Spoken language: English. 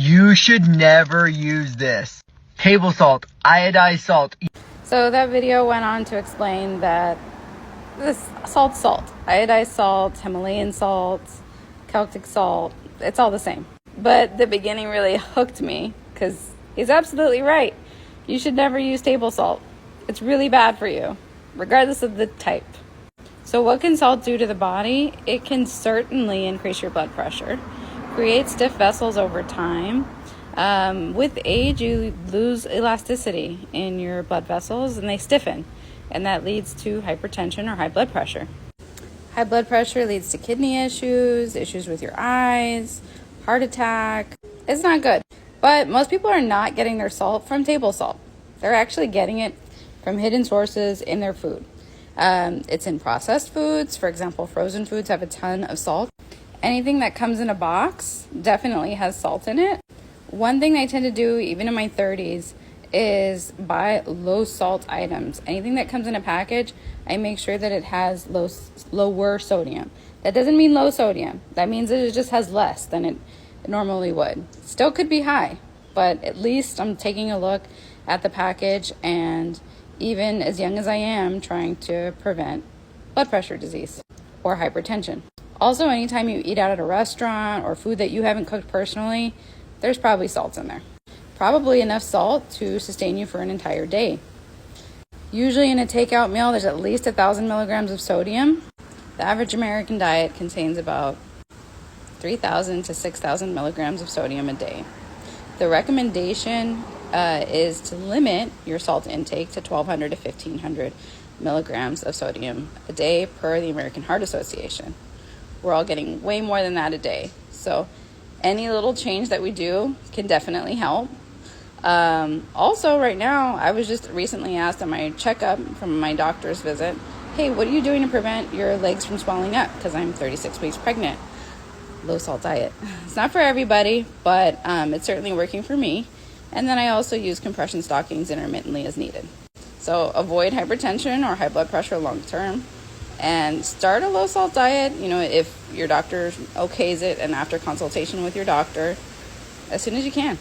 You should never use this. Table salt, iodized salt. So that video went on to explain that this salt's salt. Iodized salt, Himalayan salt, Celtic salt, it's all the same. But the beginning really hooked me because he's absolutely right. You should never use table salt. It's really bad for you, regardless of the type. So what can salt do to the body? It can certainly increase your blood pressure, create stiff vessels over time. With age, you lose elasticity in your blood vessels and they stiffen, and that leads to hypertension or high blood pressure. High blood pressure leads to kidney issues, issues with your eyes, heart attack. It's not good. But most people are not getting their salt from table salt. They're actually getting it from hidden sources in their food. It's in processed foods. For example, frozen foods have a ton of salt. Anything that comes in a box definitely has salt in it. One thing I tend to do, even in my 30s, is buy low salt items. Anything that comes in a package, I make sure that it has lower sodium. That doesn't mean low sodium. That means that it just has less than it normally would. Still could be high, but at least I'm taking a look at the package, and even as young as I am, trying to prevent blood pressure disease or hypertension. Also, anytime you eat out at a restaurant or food that you haven't cooked personally, there's probably salt in there. Probably enough salt to sustain you for an entire day. Usually in a takeout meal, there's at least 1,000 milligrams of sodium. The average American diet contains about 3,000 to 6,000 milligrams of sodium a day. The recommendation is to limit your salt intake to 1,200 to 1,500 milligrams of sodium a day per the American Heart Association. We're all getting way more than that a day. So any little change that we do can definitely help. Also, right now, I was just recently asked on my checkup from my doctor's visit, hey, what are you doing to prevent your legs from swelling up? Because I'm 36 weeks pregnant. Low salt diet. It's not for everybody, but it's certainly working for me. And then I also use compression stockings intermittently as needed. So avoid hypertension or high blood pressure long term. And start a low salt diet, if your doctor okays it, and after consultation with your doctor, as soon as you can.